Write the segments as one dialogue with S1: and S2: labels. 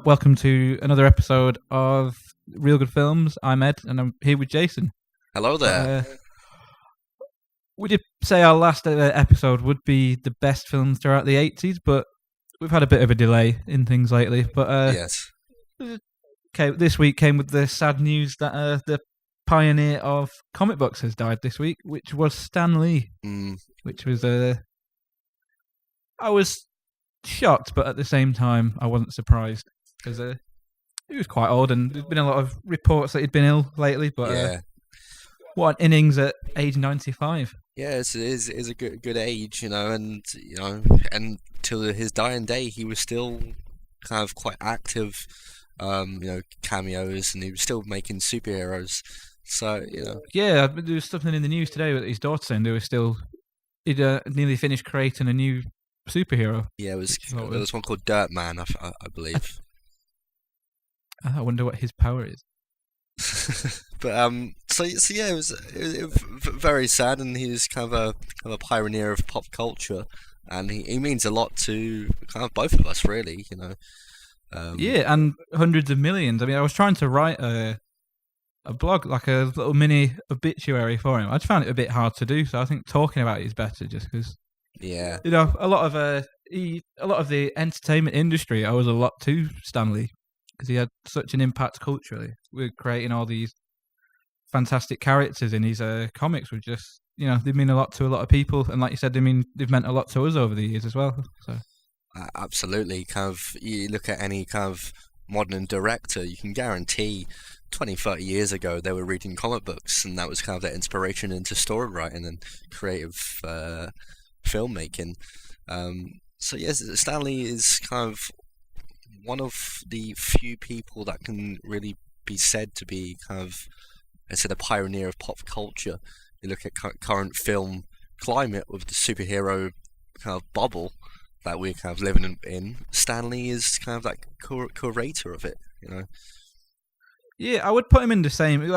S1: welcome to another episode of Real Good Films. I'm Ed, and I'm here with Jason.
S2: Hello there.
S1: We did say our last episode would be the best films throughout the 80s, but we've had a bit of a delay in things lately. But
S2: Yes.
S1: Okay, this week came with the sad news that the pioneer of comic books has died this week, which was Stan Lee. Which was I was shocked, but at the same time, I wasn't surprised because he was quite old, and there's been a lot of reports that he'd been ill lately. But what an innings at age 95!
S2: Yeah, it is a good age, and till his dying day, he was still kind of quite active. Cameos, and he was still making superheroes. So
S1: yeah, there was something in the news today with his daughter saying he'd nearly finished creating a new superhero.
S2: Yeah, there was one called Dirt Man, I believe.
S1: I wonder what his power is.
S2: But it was very sad, and he was kind of a pioneer of pop culture, and he means a lot to kind of both of us, really.
S1: Yeah, and hundreds of millions. I mean, I was trying to write a blog, like a little mini obituary for him. I just found it a bit hard to do, so I think talking about it is better, just because.
S2: Yeah.
S1: A lot of the entertainment industry owes a lot to Stan Lee because he had such an impact culturally. We're creating all these fantastic characters in his comics. Were just they mean a lot to a lot of people, and like you said, they've meant a lot to us over the years as well. So.
S2: Absolutely. Kind of, you look at any kind of modern director, you can guarantee 20, 30 years ago they were reading comic books, and that was kind of their inspiration into story writing and creative filmmaking. So yes, Stan Lee is kind of one of the few people that can really be said to be kind of, a pioneer of pop culture. You look at current film climate with the superhero kind of bubble that we're kind of living in. Stan Lee is kind of like curator of it,
S1: Yeah, I would put him in the same, with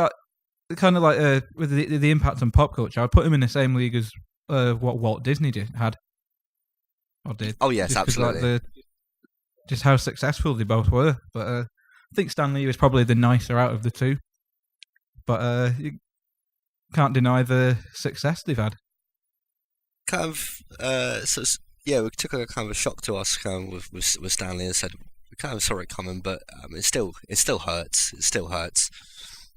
S1: the impact on pop culture. I'd put him in the same league as what Walt Disney had or did.
S2: Oh yes, absolutely.
S1: Just how successful they both were. But I think Stan Lee was probably the nicer out of the two. But you can't deny the success they've had.
S2: Kind of, yeah, it took a kind of a shock to us, kind of with Stan Lee, and said we kind of saw it coming, but it still hurts. It still hurts.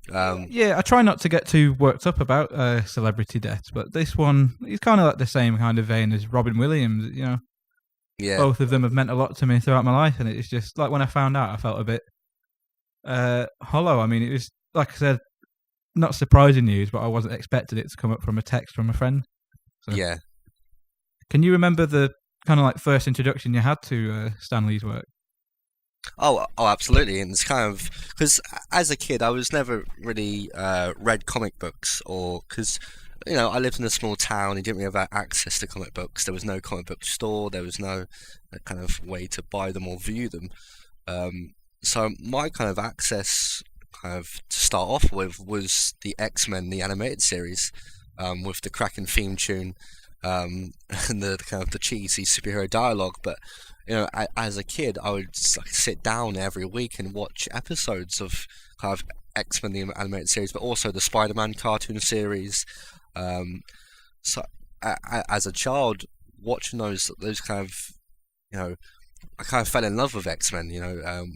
S1: Yeah, I try not to get too worked up about celebrity deaths, but this one, he's kind of like the same kind of vein as Robin Williams.
S2: Yeah.
S1: Both of them have meant a lot to me throughout my life, and it's just like when I found out, I felt a bit hollow. I mean, it was like I said, not surprising news, but I wasn't expecting it to come up from a text from a friend. So.
S2: Yeah.
S1: Can you remember the kind of like first introduction you had to Stan Lee's work?
S2: Oh, absolutely. And it's kind of because as a kid, I was never really read comic books, or because I lived in a small town. You didn't really have access to comic books. There was no comic book store. There was no kind of way to buy them or view them. So my kind of access, kind of to start off with, was the X-Men, the animated series, with the cracking theme tune. And the kind of the cheesy superhero dialogue, but as a kid, I would sit down every week and watch episodes of kind of X-Men the animated series, but also the Spider-Man cartoon series. So as a child, watching those kind of, I kind of fell in love with X-Men.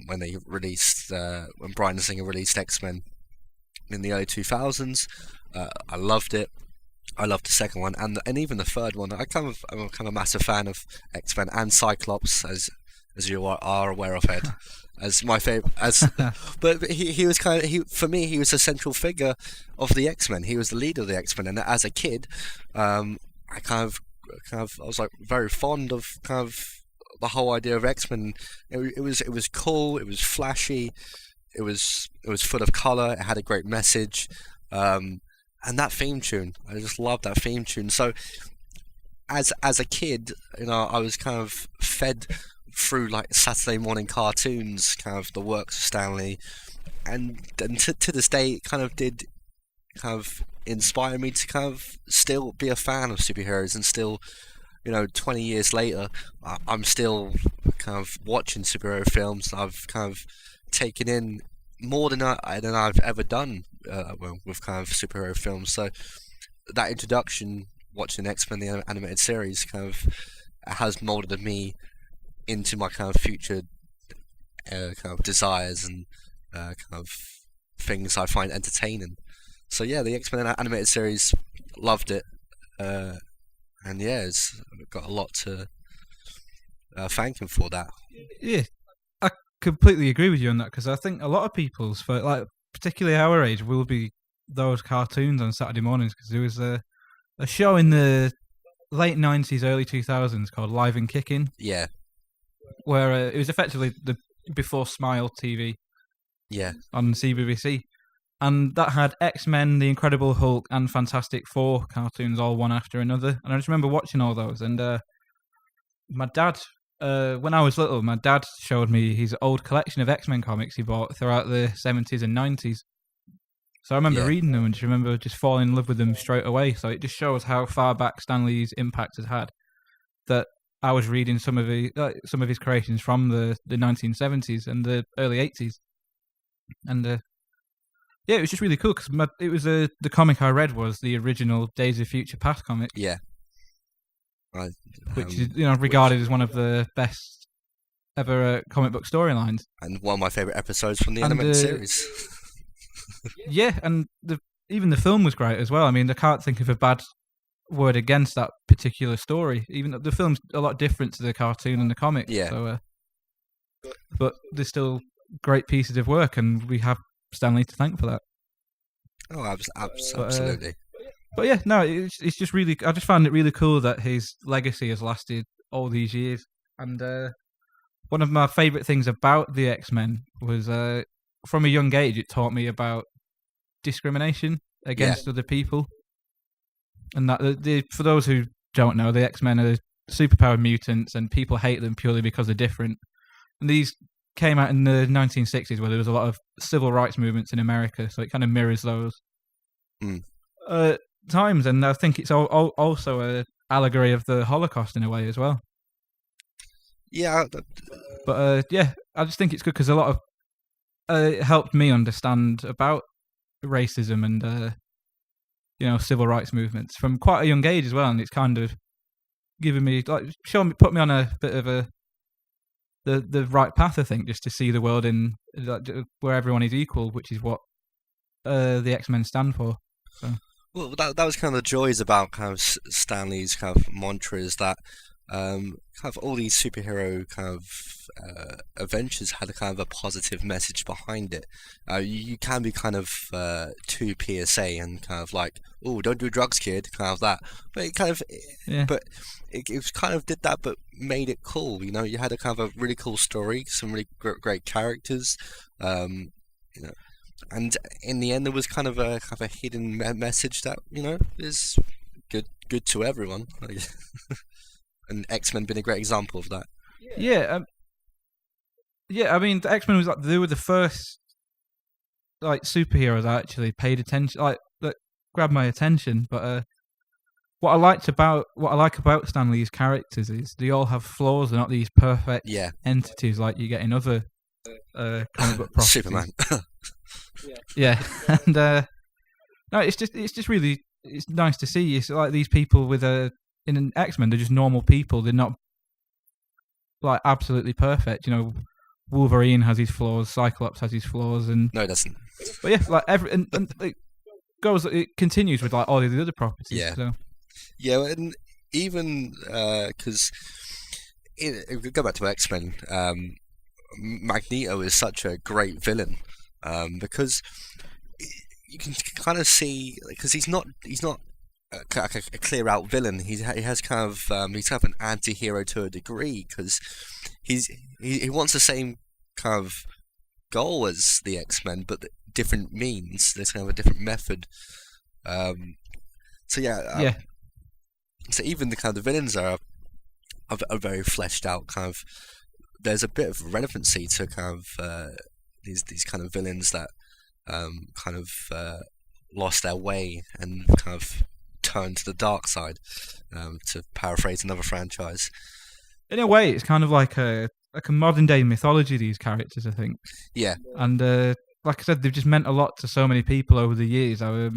S2: When they released, when Bryan Singer released X-Men in the early 2000s, I loved it. I loved the second one, and even the third one. I'm kind of a massive fan of X-Men and Cyclops, as you are aware of, Ed, as my favorite. But he was for me, he was a central figure of the X-Men. He was the leader of the X-Men, and as a kid, I was like very fond of kind of the whole idea of X-Men. It was cool. It was flashy. It was full of color. It had a great message. And that theme tune, I just loved that theme tune. So, as a kid, I was kind of fed through like Saturday morning cartoons, kind of the works of Stan Lee, and to this day, it kind of did kind of inspire me to kind of still be a fan of superheroes and still, 20 years later, I'm still kind of watching superhero films. I've kind of taken in more than I've ever done with kind of superhero films. So that introduction, watching X-Men the animated series, kind of has molded me into my kind of future kind of desires and kind of things I find entertaining. So yeah, the X-Men animated series, loved it, and yeah, it's got a lot to thank him for that.
S1: Yeah, I completely agree with you on that, because I think a lot of people's, for like particularly our age, will be those cartoons on Saturday mornings, because there was a show in the late 90s, early 2000s called Live and Kicking,
S2: Yeah,
S1: where it was effectively the before Smile TV
S2: yeah,
S1: on CBBC. And that had X-Men, The Incredible Hulk, and Fantastic Four cartoons all one after another. And I just remember watching all those. And my dad, when I was little, my dad showed me his old collection of X-Men comics he bought throughout the 70s and 90s. So I remember
S2: Yeah.
S1: reading them and just remember just falling in love with them straight away. So it just shows how far back Stan Lee's impact has had. That I was reading some of his creations from the 1970s and the early 80s. And yeah, it was just really cool, because it was the comic I read was the original Days of Future Past comic,
S2: yeah. I,
S1: which is regarded as one of the best ever comic book storylines.
S2: and one of my favorite episodes from the
S1: And,
S2: animated series.
S1: Yeah, and even the film was great as well. I mean, I can't think of a bad word against that particular story. Even though the film's a lot different to the cartoon and the comic.
S2: Yeah.
S1: So, but there's still great pieces of work, and we have Stan Lee to thank for that.
S2: Oh, absolutely.
S1: But yeah, no, it's just really. I just found it really cool that his legacy has lasted all these years. And one of my favourite things about the X-Men was, from a young age, it taught me about discrimination against other people. And that for those who don't know, the X-Men are superpowered mutants, and people hate them purely because they're different. And these came out in the 1960s, where there was a lot of civil rights movements in America, so it kind of mirrors those times. And I think it's also an allegory of the Holocaust in a way as well.
S2: Yeah.
S1: But yeah, I just think it's good because a lot of it helped me understand about racism and civil rights movements from quite a young age as well, and it's kind of given me put me on a bit of the right path, I think, just to see the world in where everyone is equal, which is what the X-Men stand for. So.
S2: Well, that was kind of the joys about kind of Stan Lee's kind of mantra, is that kind of all these superhero kind of adventures had a kind of a positive message behind it. You can be kind of too PSA and kind of like, oh, don't do drugs, kid, kind of that. But it kind of, but it kind of did that, but made it cool. You had a kind of a really cool story, some really great characters. And in the end, there was kind of a hidden message that is good to everyone. And X-Men been a great example of that.
S1: Yeah, I mean, the X-Men was they were the first superheroes I actually paid attention, that grabbed my attention. But what I like about Stan Lee's characters is they all have flaws. They're not these perfect entities like you get in other comic book properties.
S2: Superman.
S1: Yeah, and no, it's just really nice to see. It's like these people in an X-Men, they're just normal people. They're not absolutely perfect. Wolverine has his flaws, Cyclops has his flaws, and
S2: no, it doesn't.
S1: But yeah, and it continues with all of the other properties.
S2: Yeah,
S1: so.
S2: Yeah, and even because if we go back to X-Men, Magneto is such a great villain. Because you can kind of see, because he's not a clear out villain. He has kind of he's kind of an anti-hero to a degree, because he wants the same kind of goal as the X-Men, but different means. There's kind of a different method. So even the kind of the villains are very fleshed out. Kind of there's a bit of relevancy to kind of these kind of villains that kind of lost their way and kind of turn to the dark side, to paraphrase another franchise.
S1: In a way, it's kind of like a modern day mythology. These characters, I think.
S2: Yeah.
S1: And like I said, they've just meant a lot to so many people over the years. I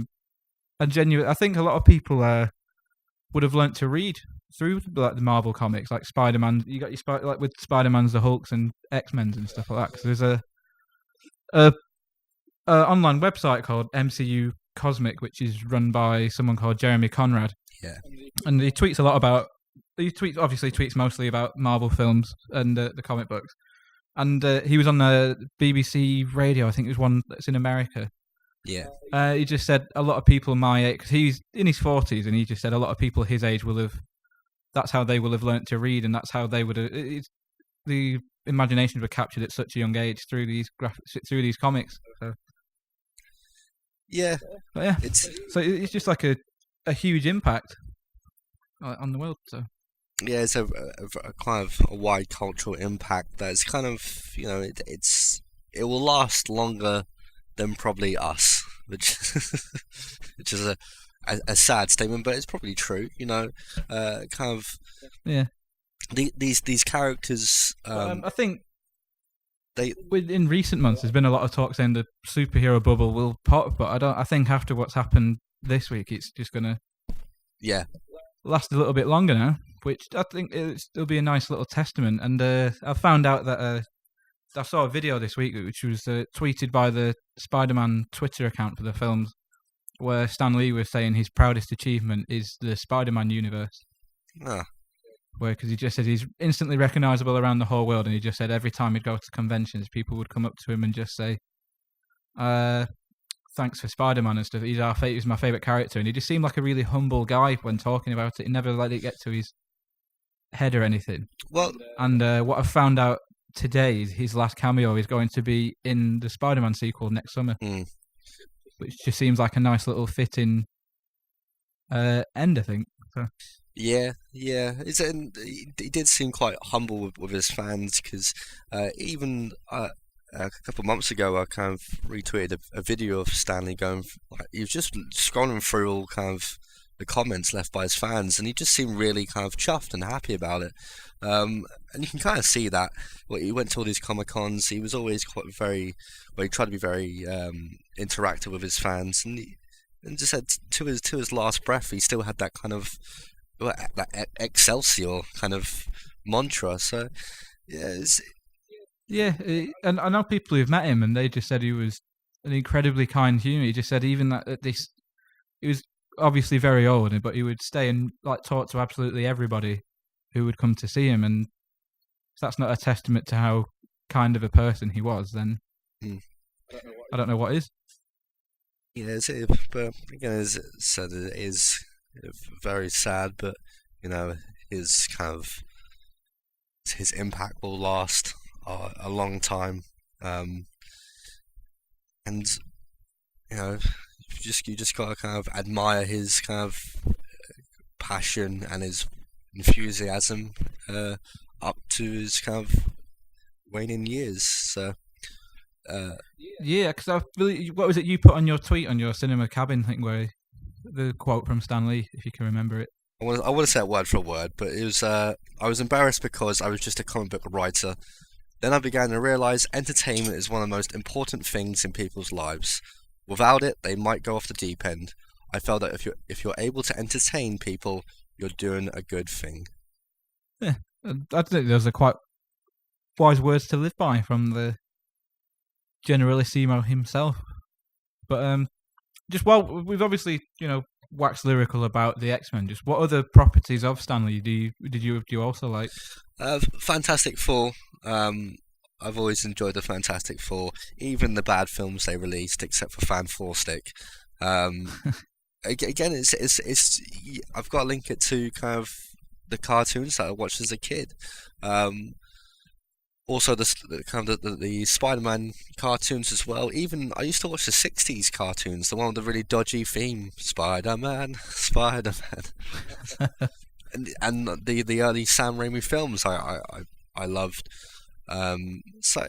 S1: think a lot of people would have learnt to read through like the Marvel comics, like Spider-Man. You got your like with Spider-Man's, the Hulks, and X-Men's and stuff like that. Because there's a online website called MCU Cosmic, which is run by someone called Jeremy Conrad.
S2: Yeah.
S1: And he tweets a lot about. He tweets mostly about Marvel films and the comic books. And he was on the BBC radio. I think it was one that's in America.
S2: Yeah.
S1: He just said a lot of people my age, because he's in his 40s, and he just said a lot of people his age will have. That's how they will have learnt to read, and that's how they would have. The imaginations were captured at such a young age through these comics. So.
S2: Yeah.
S1: But yeah. It's just like a huge impact on the world. So.
S2: Yeah, it's a kind of a wide cultural impact that's kind of, it will last longer than probably us, which is a sad statement, but it's probably true. Kind of.
S1: Yeah.
S2: These characters.
S1: I think in recent months there's been a lot of talk saying the superhero bubble will pop, but I think after what's happened this week, it's just gonna last a little bit longer now, which I think it'll be a nice little testament. And I found out that I saw a video this week which was tweeted by the Spider-Man Twitter account for the films, where Stan Lee was saying his proudest achievement is the Spider-Man universe. Because he just said he's instantly recognizable around the whole world, and he just said every time he'd go to conventions, people would come up to him and just say, thanks for Spider-Man and stuff. He's my favorite character, and he just seemed like a really humble guy when talking about it. He never let it get to his head or anything.
S2: Well,
S1: and what I found out today is his last cameo is going to be in the Spider-Man sequel next summer, which just seems like a nice little fitting end, I think. So.
S2: Yeah. He did seem quite humble with his fans, because even a couple of months ago, I kind of retweeted a video of Stanley going. He was just scrolling through all kind of the comments left by his fans, and he just seemed really kind of chuffed and happy about it. And you can kind of see that. He went to all these Comic-Cons. He was always he tried to be very interactive with his fans, and just said to his last breath, he still had that kind of that Excelsior kind of mantra. So
S1: and I know people who've met him, and they just said he was an incredibly kind human. He just said even that he was obviously very old, but he would stay and like talk to absolutely everybody who would come to see him, and if that's not a testament to how kind of a person he was, then I don't know what is.
S2: Yeah, but again, as I said, it is very sad, but his impact will last a long time, and you just gotta kind of admire his kind of passion and his enthusiasm up to his kind of waning years. So.
S1: Because what was it you put on your tweet on your cinema cabin thing, where the quote from Stan Lee, if you can remember it?
S2: I want to say it word for word, but it was I was embarrassed because I was just a comic book writer. Then I began to realize entertainment is one of the most important things in people's lives. Without it, they might go off the deep end. I felt that if you're able to entertain people, you're doing a good thing.
S1: Yeah, I think those are quite wise words to live by from the Generalissimo himself. But just while we've obviously waxed lyrical about the X-Men, just what other properties of Stan Lee do you also like?
S2: Fantastic Four. I've always enjoyed the Fantastic Four, even the bad films they released, except for Fan Four Stick. Again, it's I've got to link it to kind of the cartoons that I watched as a kid. Also, the Spider-Man cartoons as well. Even I used to watch the '60s cartoons, the one with the really dodgy theme, Spider-Man. and the early Sam Raimi films I loved. So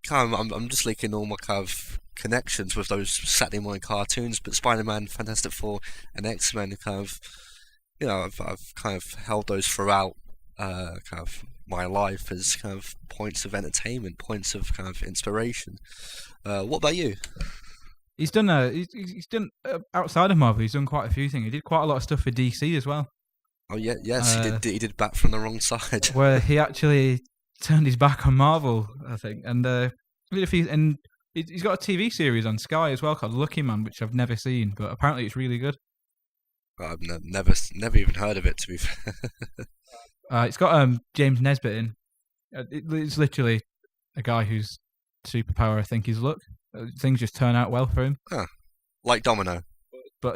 S2: kind of I'm just linking all my kind of connections with those Saturday morning cartoons, but Spider-Man, Fantastic Four, and X-Men kind of, I've kind of held those throughout kind of my life as kind of points of entertainment, points of kind of inspiration. What about you?
S1: He's done outside of Marvel. He's done quite a few things. He did quite a lot of stuff for DC as well.
S2: Oh yeah, yes, he did. He did Bat from the Wrong Side,
S1: where he actually turned his back on Marvel, I think, and did a few. And he's got a TV series on Sky as well called Lucky Man, which I've never seen, but apparently it's really good.
S2: I've never even heard of it, to be fair.
S1: It's got James Nesbitt in. It's literally a guy whose superpower, I think, is luck. Things just turn out well for him.
S2: Huh. Like Domino.
S1: But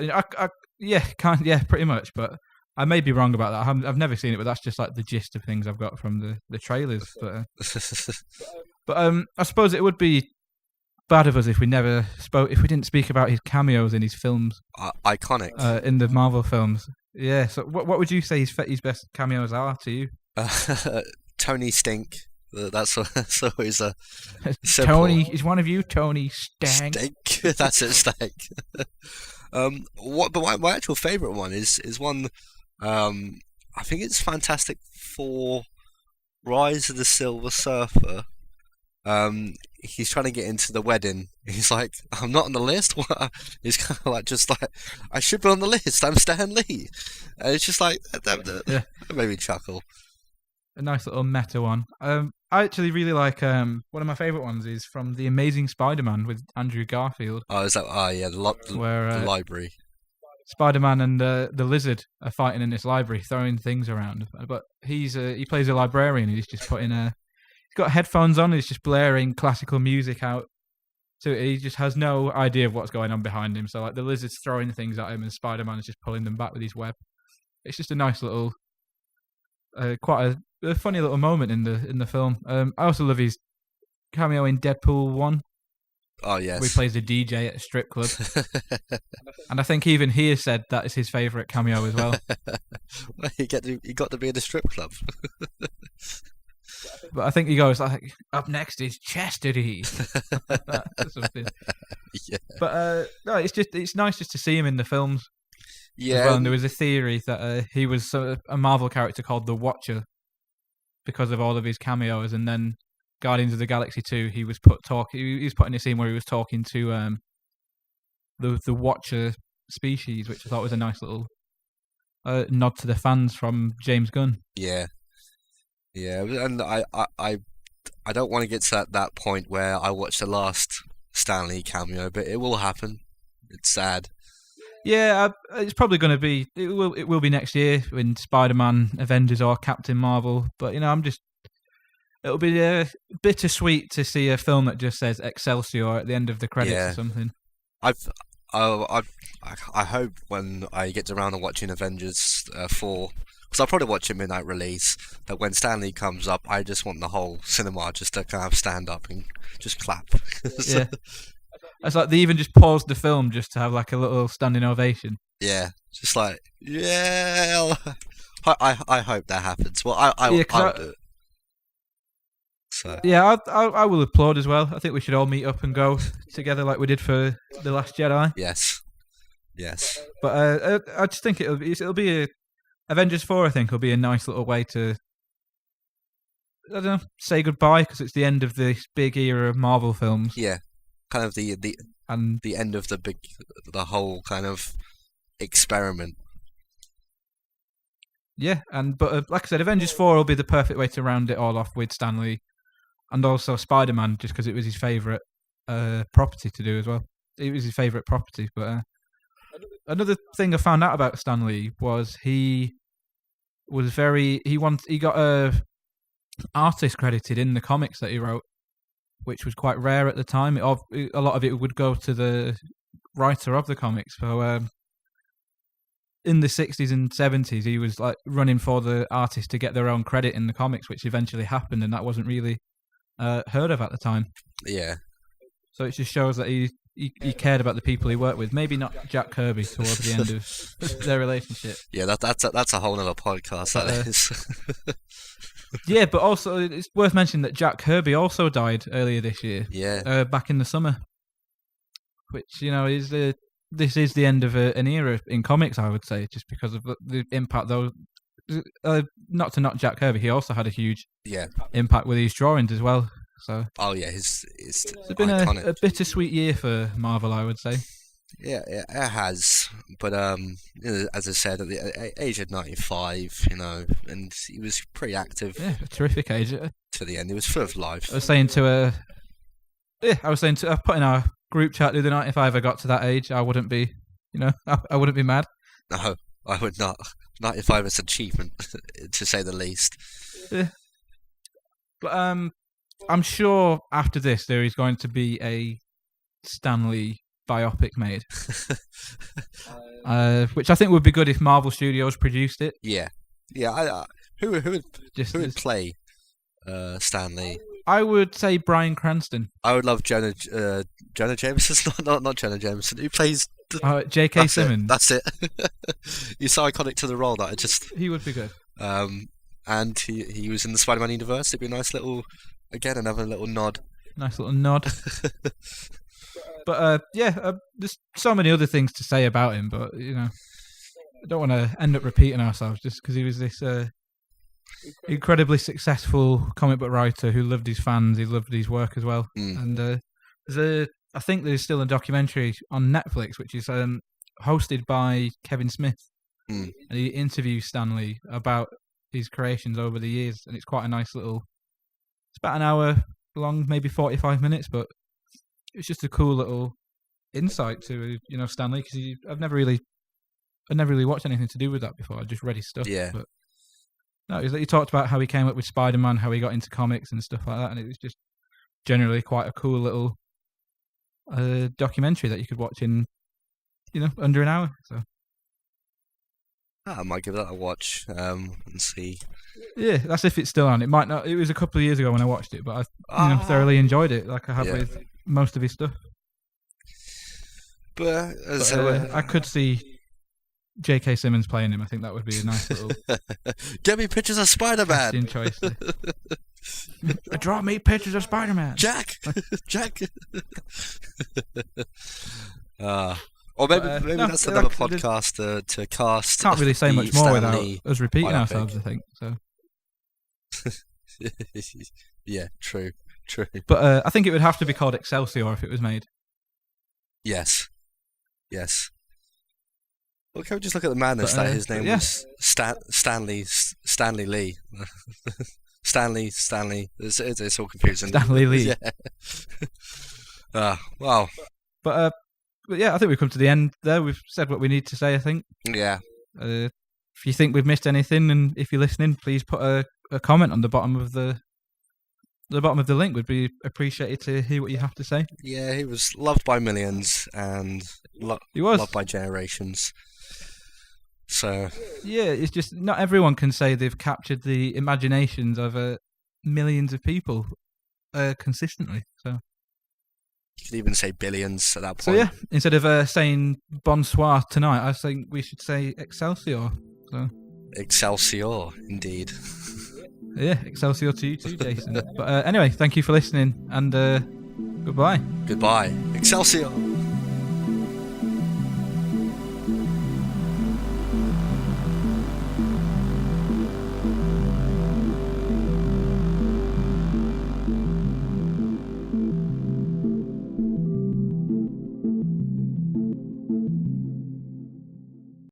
S1: pretty much. But I may be wrong about that. I've never seen it, but that's just like the gist of things I've got from the trailers. But I suppose it would be bad of us if we didn't speak about his cameos in his films.
S2: Iconic.
S1: In the Marvel films. Yeah. So what would you say his best cameos are to you?
S2: Tony Stink. That's always a
S1: simple. Tony is one of you, Tony Stank.
S2: Stank. That's it, Stank. But my actual favourite one is one. I think it's Fantastic Four: Rise of the Silver Surfer. He's trying to get into the wedding. He's like, I'm not on the list. What? He's kind of like, I should be on the list. I'm Stan Lee. And it's just like that made me chuckle.
S1: A nice little meta one. I actually really like one of my favourite ones is from The Amazing Spider-Man with Andrew Garfield.
S2: Oh, is that? Oh, yeah, the library.
S1: Spider-Man and the Lizard are fighting in this library, throwing things around. But he plays a librarian. He's just he's got headphones on. He's just blaring classical music out. So he just has no idea of what's going on behind him. So like the Lizard's throwing things at him, and Spider-Man is just pulling them back with his web. It's just a nice little, quite a funny little moment in the film. I also love his cameo in Deadpool 1.
S2: Oh yes,
S1: where he plays a DJ at a strip club. And I think even he has said that is his favourite cameo as well.
S2: Well, he got to be in a strip club.
S1: But I think he goes like, up next is chastity. Something.
S2: Yeah.
S1: But no, it's nice just to see him in the films.
S2: Yeah.
S1: Well, and there was a theory that he was a Marvel character called the Watcher because of all of his cameos, and then Guardians of the Galaxy 2, he was put in a scene where he was talking to the Watcher species, which I thought was a nice little nod to the fans from James Gunn.
S2: Yeah. Yeah, and I don't want to get to that point where I watch the last Stan Lee cameo, but it will happen. It's sad.
S1: Yeah, it's probably going to be. It will be next year in Spider-Man, Avengers, or Captain Marvel. But it'll be bittersweet to see a film that just says Excelsior at the end of the credits or something.
S2: I hope when I get around to watching Avengers 4. Because I'll probably watch it midnight release, that when Stan Lee comes up, I just want the whole cinema just to kind of stand up and just clap.
S1: Yeah. It's like they even just paused the film just to have like a little standing ovation.
S2: Yeah. Just like, yeah. I hope that happens. Well, I'll do it. So.
S1: Yeah, I will applaud as well. I think we should all meet up and go together like we did for The Last Jedi.
S2: Yes.
S1: But I just think it'll be Avengers 4, I think, will be a nice little way to, I don't know, say goodbye, because it's the end of this big era of Marvel films.
S2: Yeah, kind of the end of the whole kind of experiment.
S1: Yeah, but like I said, Avengers 4 will be the perfect way to round it all off with Stan Lee, and also Spider-Man, just because it was his favourite property to do as well. It was his favourite property, but another thing I found out about Stan Lee was he got artist credited in the comics that he wrote, which was quite rare at the time. A lot of it would go to the writer of the comics. So in the 60s and 70s, he was like running for the artists to get their own credit in the comics, which eventually happened, and that wasn't really heard of at the time.
S2: Yeah.
S1: So it just shows that he cared about the people he worked with. Maybe not Jack Kirby towards the end of their relationship.
S2: Yeah, that's a whole other podcast. That is.
S1: Yeah, but also it's worth mentioning that Jack Kirby also died earlier this year.
S2: Yeah.
S1: Back in the summer. which is this is the end of an era in comics, I would say, just because of the impact. Though, not to knock Jack Kirby, he also had a huge impact with his drawings as well. So,
S2: it's
S1: been
S2: iconic.
S1: a bittersweet year for Marvel, I would say.
S2: Yeah, it has. But as I said, at the age of 95, and he was pretty active.
S1: Yeah, a terrific age.
S2: To the end, he was full of life.
S1: I was saying to I put in our group chat the other night, if I ever got to that age, I wouldn't be, I wouldn't be mad.
S2: No, I would not. 95 is an achievement, to say the least.
S1: Yeah. But I'm sure after this there is going to be a Stan Lee biopic made, which I think would be good if Marvel Studios produced it.
S2: Yeah. Who would play Stan Lee?
S1: I would say Bryan Cranston.
S2: I would love Jonah Jameson. Not Jonah Jameson. Who plays?
S1: J.K. Simmons.
S2: That's it. He's so iconic to the role that
S1: he would be good.
S2: And he was in the Spider-Man universe. It'd be a nice little, another little nod.
S1: Nice little nod. But there's so many other things to say about him, but I don't want to end up repeating ourselves just because he was this incredibly successful comic book writer who loved his fans, he loved his work as well. And I think there's still a documentary on Netflix which is hosted by Kevin Smith, and he interviews Stan Lee about his creations over the years, and it's quite a nice little. It's about an hour long, maybe 45 minutes, but it's just a cool little insight to Stan Lee, because I've never really watched anything to do with that before. I just read his stuff.
S2: Yeah.
S1: But no, he talked about how he came up with Spider-Man, how he got into comics and stuff like that, and it was just generally quite a cool little documentary that you could watch in under an hour. So
S2: I might give that a watch and see.
S1: Yeah, that's if it's still on. It might not. It was a couple of years ago when I watched it, but I thoroughly enjoyed it, like I have with most of his stuff.
S2: But
S1: I could see J.K. Simmons playing him. I think that would be a nice little.
S2: Get me pictures of Spider-Man.
S1: Choice. Draw me pictures of Spider-Man.
S2: Jack. Or maybe that's another podcast to cast.
S1: Can't really say much more
S2: Stan
S1: without
S2: Lee
S1: us repeating ourselves, I think. So.
S2: Yeah, true.
S1: But I think it would have to be called Excelsior if it was made.
S2: Yes. Well, can we just look at the madness that his name was Stanley Lee. Stanley. It's all confusing.
S1: Stanley Lee.
S2: Yeah. Wow.
S1: But yeah, I think we've come to the end there. We've said what we need to say, I think.
S2: Yeah.
S1: If you think we've missed anything, and if you're listening, please put a comment on the bottom of the link. Would be appreciated to hear what you have to say.
S2: Yeah, he was loved by millions and
S1: he was
S2: loved by generations. So
S1: yeah, it's just not everyone can say they've captured the imaginations of millions of people consistently. So
S2: you could even say billions at that point.
S1: So yeah, instead of saying bonsoir tonight, I think we should say Excelsior. So
S2: Excelsior, indeed.
S1: Yeah, Excelsior to you too, Jason. But anyway, thank you for listening, and goodbye.
S2: Goodbye. Excelsior.